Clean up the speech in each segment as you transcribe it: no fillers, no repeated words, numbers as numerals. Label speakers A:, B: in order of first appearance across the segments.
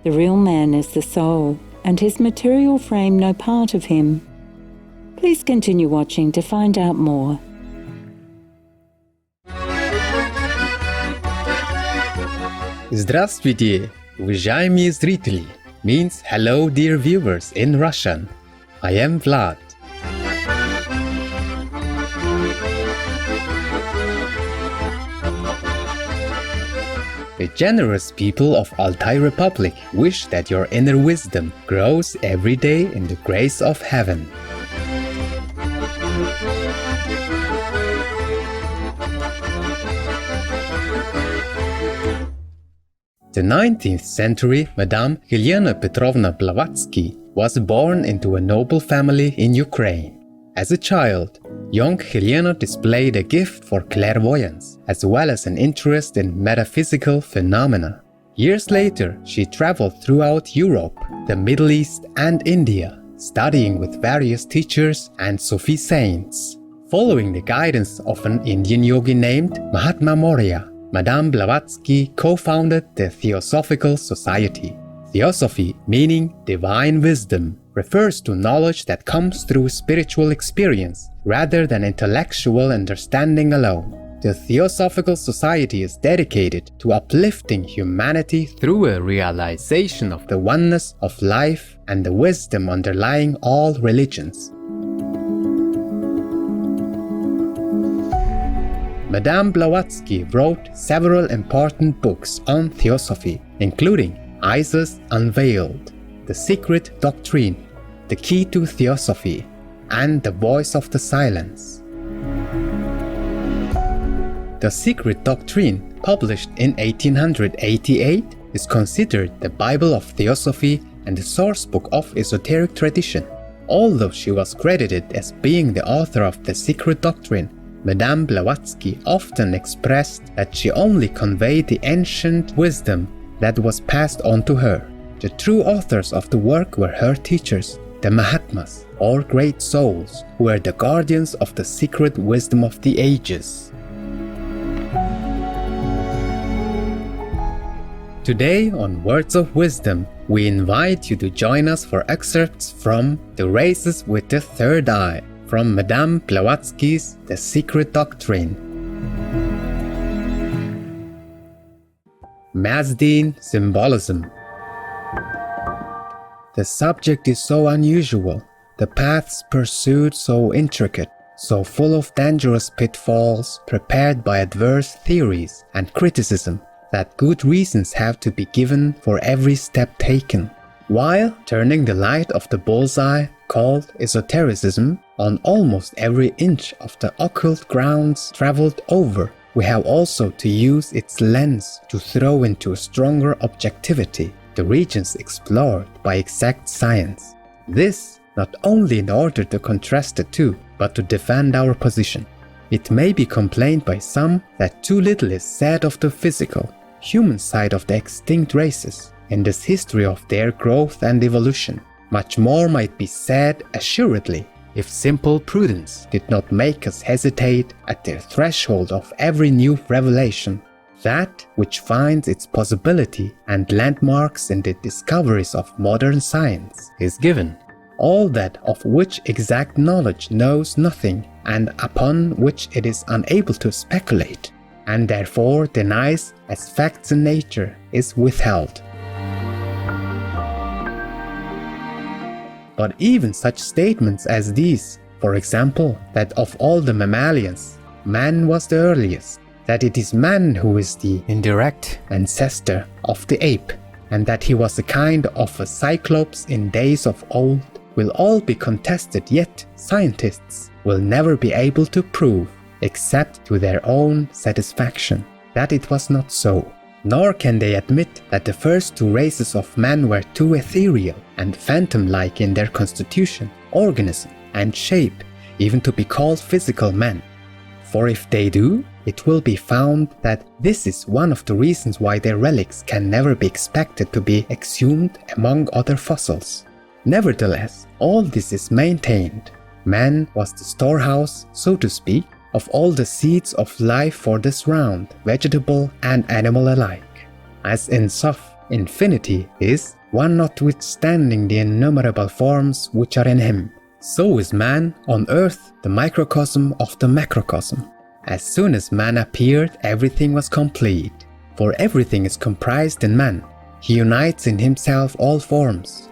A: The real man is the soul, and his material frame no part of him. Please continue watching to find out more.
B: Здравствуйте, уважаемые зрители, means hello dear viewers in Russian. I am Vlad. The generous people of Altai Republic wish that your inner wisdom grows every day in the grace of heaven. The 19th century Madame Helena Petrovna Blavatsky was born into a noble family in Ukraine. As a child, young Helena displayed a gift for clairvoyance, as well as an interest in metaphysical phenomena. Years later, she traveled throughout Europe, the Middle East and India, studying with various teachers and Sufi saints. Following the guidance of an Indian yogi named Mahatma Morya, Madame Blavatsky co-founded the Theosophical Society. Theosophy, meaning divine wisdom, refers to knowledge that comes through spiritual experience rather than intellectual understanding alone. The Theosophical Society is dedicated to uplifting humanity through a realization of the oneness of life and the wisdom underlying all religions. Madame Blavatsky wrote several important books on theosophy, including Isis Unveiled, The Secret Doctrine, The Key to Theosophy, and The Voice of the Silence. The Secret Doctrine, published in 1888, is considered the Bible of Theosophy and the sourcebook of esoteric tradition. Although she was credited as being the author of The Secret Doctrine, Madame Blavatsky often expressed that she only conveyed the ancient wisdom that was passed on to her. The true authors of the work were her teachers, the Mahatmas, or great souls, who were the guardians of the secret wisdom of the ages. Today on Words of Wisdom, we invite you to join us for excerpts from The Races with the Third Eye, from Madame Blavatsky's The Secret Doctrine. Mazdean Symbolism. The subject is so unusual, the paths pursued so intricate, so full of dangerous pitfalls prepared by adverse theories and criticism, that good reasons have to be given for every step taken. While turning the light of the bullseye, called esotericism, on almost every inch of the occult grounds traveled over, we have also to use its lens to throw into a stronger objectivity the regions explored by exact science. This not only in order to contrast the two, but to defend our position. It may be complained by some that too little is said of the physical, human side of the extinct races in this history of their growth and evolution. Much more might be said assuredly if simple prudence did not make us hesitate at the threshold of every new revelation. That which finds its possibility and landmarks in the discoveries of modern science is given. All that of which exact knowledge knows nothing and upon which it is unable to speculate, and therefore denies as facts in nature, is withheld. But even such statements as these, for example, that of all the mammalians, man was the earliest, that it is man who is the indirect ancestor of the ape, and that he was a kind of a cyclops in days of old, will all be contested, yet scientists will never be able to prove, except to their own satisfaction, that it was not so. Nor can they admit that the first two races of man were too ethereal and phantom-like in their constitution, organism, and shape, even to be called physical men. For if they do, it will be found that this is one of the reasons why their relics can never be expected to be exhumed among other fossils. Nevertheless, all this is maintained. Man was the storehouse, so to speak, of all the seeds of life for this round, vegetable and animal alike. As En-Soph, infinity is, one notwithstanding the innumerable forms which are in him. So is man on earth the microcosm of the macrocosm. As soon as man appeared, everything was complete, for everything is comprised in man. He unites in himself all forms.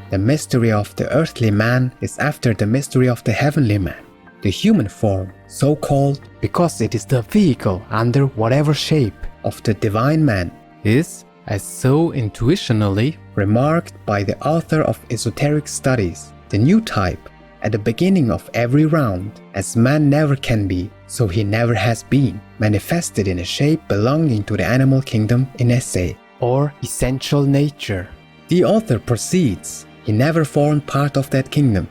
B: The mystery of the earthly man is after the mystery of the heavenly man. The human form, so called because it is the vehicle under whatever shape of the divine man, is, as so intuitionally remarked by the author of esoteric studies, the new type at the beginning of every round, as man never can be, so he never has been, manifested in a shape belonging to the animal kingdom in esse, or essential nature. The author proceeds, he never formed part of that kingdom,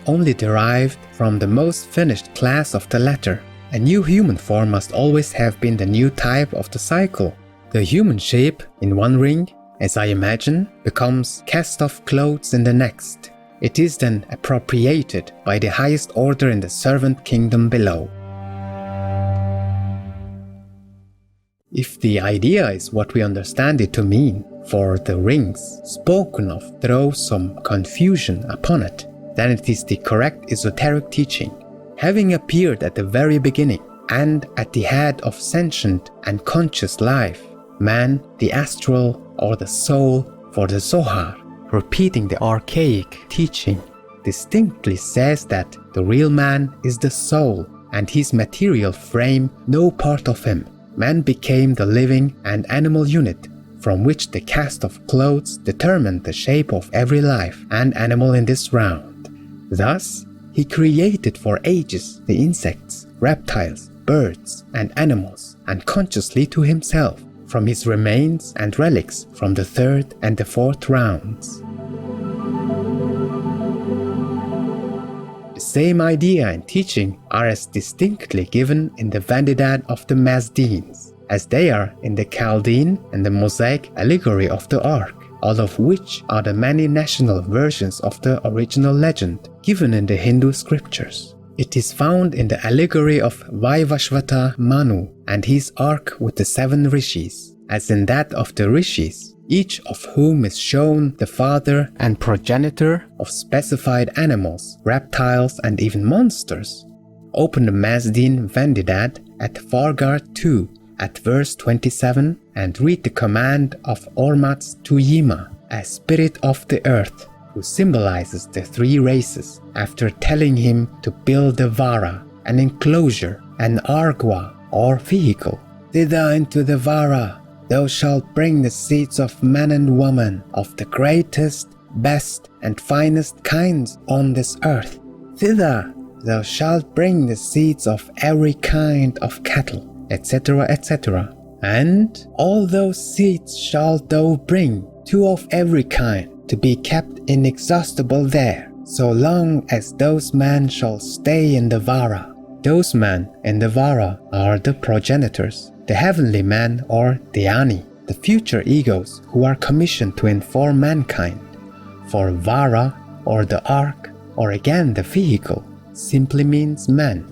B: only derived from the most finished class of the latter. A new human form must always have been the new type of the cycle. The human shape in one ring, as I imagine, becomes cast-off clothes in the next. It is then appropriated by the highest order in the servant kingdom below. If the idea is what we understand it to mean, for the rings spoken of throw some confusion upon it, then it is the correct esoteric teaching. Having appeared at the very beginning and at the head of sentient and conscious life, man, the astral or the soul for the Zohar, repeating the archaic teaching, distinctly says that the real man is the soul and his material frame no part of him. Man became the living and animal unit from which the cast of clothes determined the shape of every life and animal in this round. Thus, he created for ages the insects, reptiles, birds, and animals, unconsciously to himself, from his remains and relics from the third and the fourth rounds. The same idea and teaching are as distinctly given in the Vandidad of the Mazdeans, as they are in the Chaldean and the Mosaic allegory of the Ark, all of which are the many national versions of the original legend given in the Hindu scriptures. It is found in the allegory of Vaivashvata Manu and his ark with the 7 rishis, as in that of the rishis, each of whom is shown the father and progenitor of specified animals, reptiles, and even monsters. Open the Mazdeen Vandidad at Fargard 2 at verse 27 and read the command of Ormats to Yima, a spirit of the earth, who symbolizes the 3 races, after telling him to build a vara, an enclosure, an argua or vehicle. Thither into the vara thou shalt bring the seeds of man and woman, of the greatest, best, and finest kinds on this earth. Thither thou shalt bring the seeds of every kind of cattle, etc., etc. And all those seeds shalt thou bring, 2 of every kind, to be kept inexhaustible there, so long as those men shall stay in the vara. Those men in the vara are the progenitors, the heavenly men or Dhyani, the future egos who are commissioned to inform mankind. For vara or the ark, or again the vehicle, simply means man.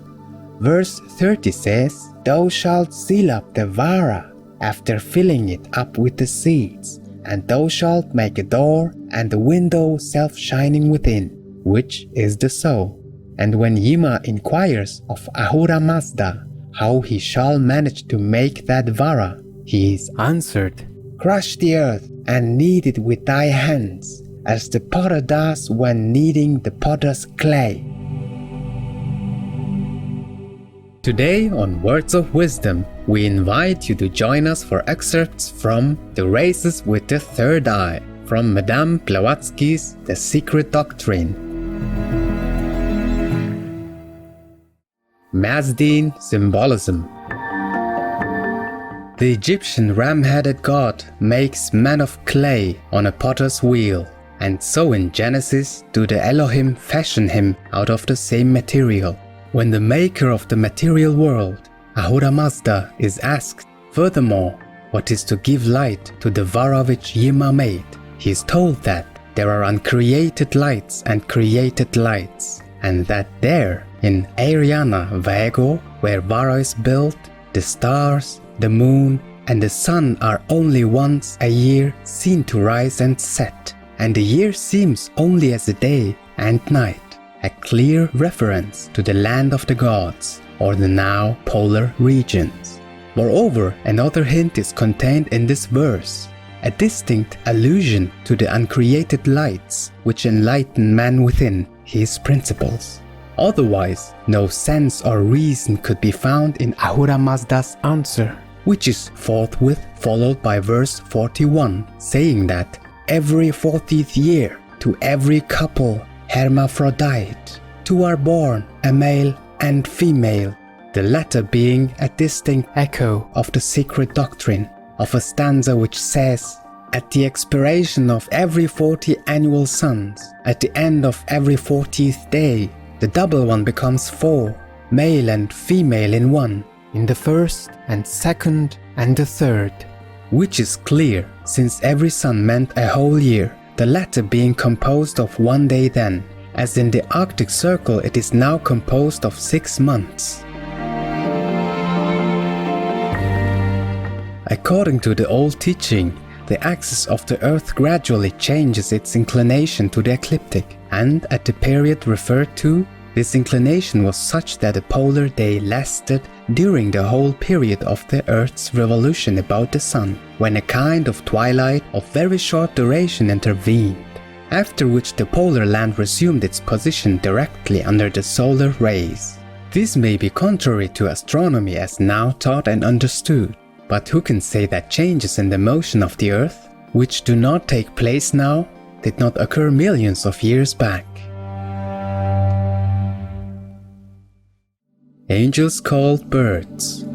B: Verse 30 says, "Thou shalt seal up the vara after filling it up with the seeds, and thou shalt make a door and a window self-shining within, which is the soul." And when Yima inquires of Ahura Mazda how he shall manage to make that vara, he is answered, "Crush the earth and knead it with thy hands, as the potter does when kneading the potter's clay." Today on Words of Wisdom, we invite you to join us for excerpts from The Races with the Third Eye, from Madame Blavatsky's The Secret Doctrine. Mazdeen Symbolism. The Egyptian ram-headed god makes man of clay on a potter's wheel, and so in Genesis do the Elohim fashion him out of the same material. When the maker of the material world, Ahura Mazda, is asked, furthermore, what is to give light to the vara which Yima made, he is told that there are uncreated lights and created lights, and that there, in Ariana Vago, where vara is built, the stars, the moon, and the sun are only once a year seen to rise and set, and the year seems only as a day and night, a clear reference to the land of the gods, or the now polar regions. Moreover, another hint is contained in this verse, a distinct allusion to the uncreated lights which enlighten man within his principles. Otherwise, no sense or reason could be found in Ahura Mazda's answer, which is forthwith followed by verse 41, saying that every 40th year to every couple hermaphrodite, two are born, a male and female, the latter being a distinct echo of the Secret Doctrine, of a stanza which says, at the expiration of every 40 annual suns, at the end of every 40th day, the double one becomes 4, male and female in one, in the first and second and the third. Which is clear, since every sun meant a whole year, the latter being composed of one day then, as in the Arctic Circle it is now composed of 6 months. According to the old teaching, the axis of the Earth gradually changes its inclination to the ecliptic, and at the period referred to, this inclination was such that a polar day lasted during the whole period of the Earth's revolution about the Sun, when a kind of twilight of very short duration intervened, after which the polar land resumed its position directly under the solar rays. This may be contrary to astronomy as now taught and understood, but who can say that changes in the motion of the Earth, which do not take place now, did not occur millions of years back? Angels called birds.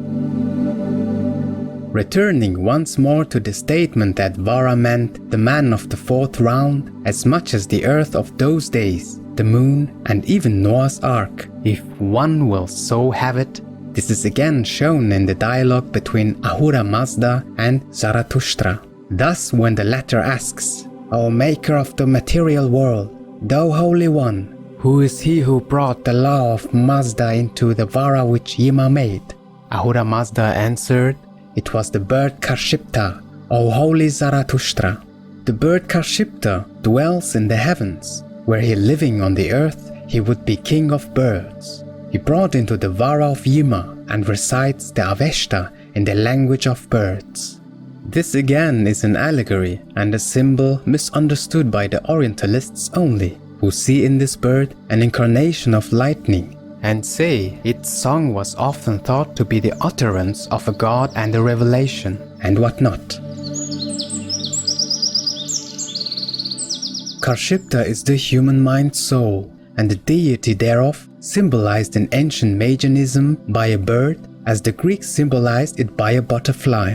B: Returning once more to the statement that Vara meant the man of the 4th round as much as the earth of those days, the moon, and even Noah's Ark, if one will so have it, this is again shown in the dialogue between Ahura Mazda and Zarathustra. Thus when the latter asks, O maker of the material world, thou Holy One, who is he who brought the law of Mazda into the Vara which Yima made? Ahura Mazda answered, it was the bird Karshipta, O holy Zarathustra. The bird Karshipta dwells in the heavens, where he living on the earth, he would be king of birds. He brought into the Vara of Yima and recites the Avesta in the language of birds. This again is an allegory and a symbol misunderstood by the Orientalists only, who see in this bird an incarnation of lightning, and say its song was often thought to be the utterance of a god and a revelation, and what not. Karshipta is the human mind soul, and the deity thereof symbolized in ancient Magianism by a bird, as the Greeks symbolized it by a butterfly.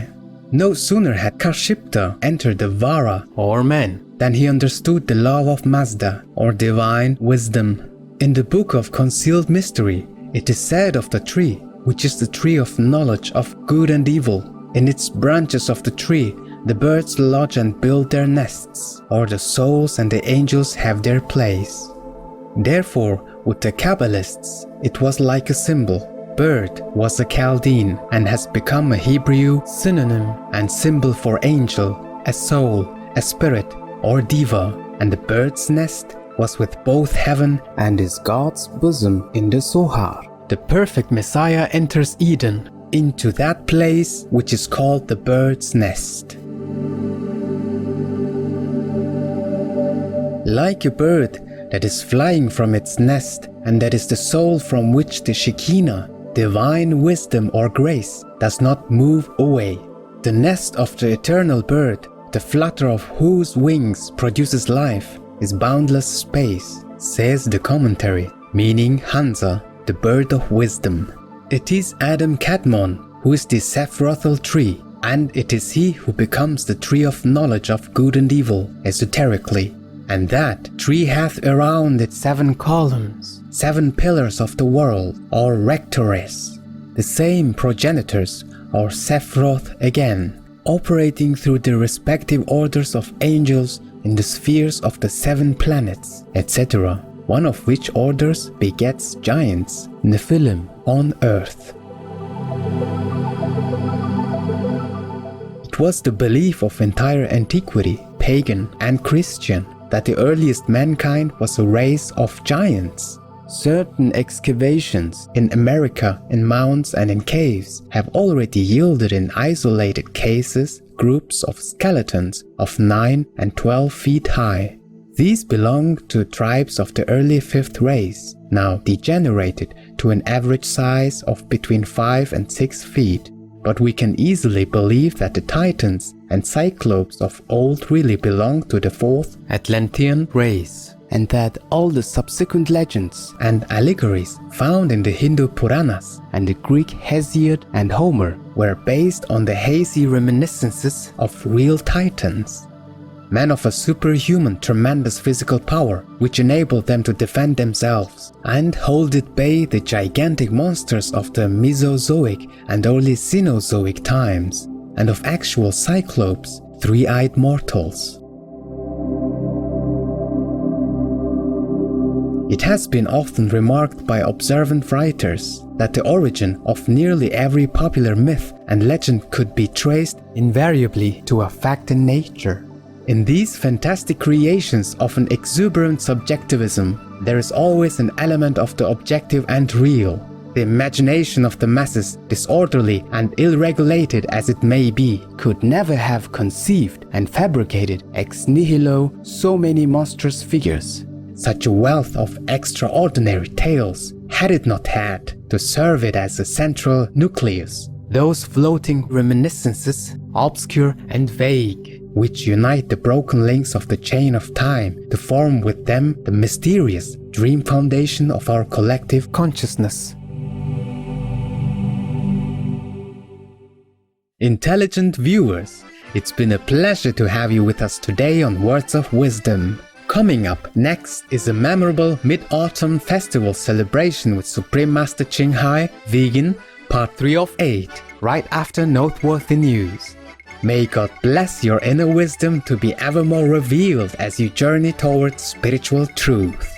B: No sooner had Karshipta entered the Vara, or man, than he understood the law of Mazda, or divine wisdom. In the Book of Concealed Mystery, it is said of the tree, which is the tree of knowledge of good and evil. In its branches of the tree, the birds lodge and build their nests, or the souls and the angels have their place. Therefore, with the Kabbalists, it was like a symbol. Bird was a Chaldean and has become a Hebrew synonym and symbol for angel, a soul, a spirit, or diva, and the bird's nest was with both heaven and is God's bosom in the Zohar. The perfect Messiah enters Eden, into that place which is called the bird's nest. Like a bird that is flying from its nest, and that is the soul from which the Shekinah, divine wisdom or grace, does not move away. The nest of the eternal bird, the flutter of whose wings produces life, is boundless space, says the commentary, meaning Hansa, the bird of wisdom. It is Adam Kadmon who is the Sephirothal tree, and it is he who becomes the tree of knowledge of good and evil, esoterically. And that tree hath around it 7 columns, 7 pillars of the world, or rectores, the same progenitors, or Sephiroth again, operating through the respective orders of angels in the spheres of the 7 planets, etc., one of which orders begets giants, Nephilim, on earth. It was the belief of entire antiquity, pagan and Christian, that the earliest mankind was a race of giants. Certain excavations in America, in mounds and in caves, have already yielded in isolated cases groups of skeletons of 9 and 12 feet high. These belong to tribes of the early 5th race, now degenerated to an average size of between 5 and 6 feet. But we can easily believe that the Titans and Cyclopes of old really belonged to the 4th Atlantean race, and that all the subsequent legends and allegories found in the Hindu Puranas and the Greek Hesiod and Homer were based on the hazy reminiscences of real Titans. Men of a superhuman tremendous physical power which enabled them to defend themselves and hold at bay the gigantic monsters of the Mesozoic and early Cenozoic times, and of actual cyclopes, three-eyed mortals. It has been often remarked by observant writers that the origin of nearly every popular myth and legend could be traced invariably to a fact in nature. In these fantastic creations of an exuberant subjectivism, there is always an element of the objective and real. The imagination of the masses, disorderly and ill-regulated as it may be, could never have conceived and fabricated ex nihilo so many monstrous figures. Such a wealth of extraordinary tales had it not had to serve it as a central nucleus. Those floating reminiscences, obscure and vague, which unite the broken links of the chain of time to form with them the mysterious dream foundation of our collective consciousness. Intelligent viewers, it's been a pleasure to have you with us today on Words of Wisdom. Coming up next is a memorable Mid-Autumn Festival celebration with Supreme Master Ching Hai, Vegan, Part 3 of 8, right after Noteworthy News. May God bless your inner wisdom to be ever more revealed as you journey towards spiritual truth.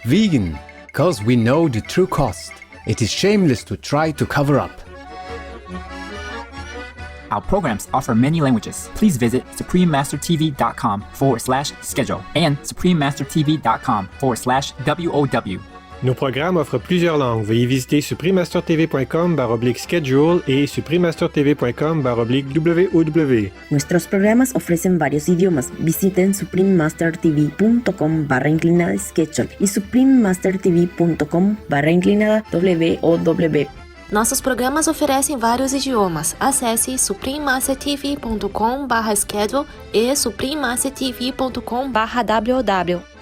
B: Vegan, because we know the true cost. It is shameless to try to cover up.
C: Our programs offer many languages. Please visit suprememastertv.com/schedule and suprememastertv.com/WOW.
D: Nos programmes offrent plusieurs langues. Veuillez visiter suprememastertv.com/schedule y suprememastertv.com/WOW.
E: Nuestros programas ofrecen varios idiomas. Visiten suprememastertv.com/schedule y suprememastertv.com/WOW.
F: Nossos programas oferecem vários idiomas. Acesse suprememastertv.com/schedule e suprememastertv.com/WOW.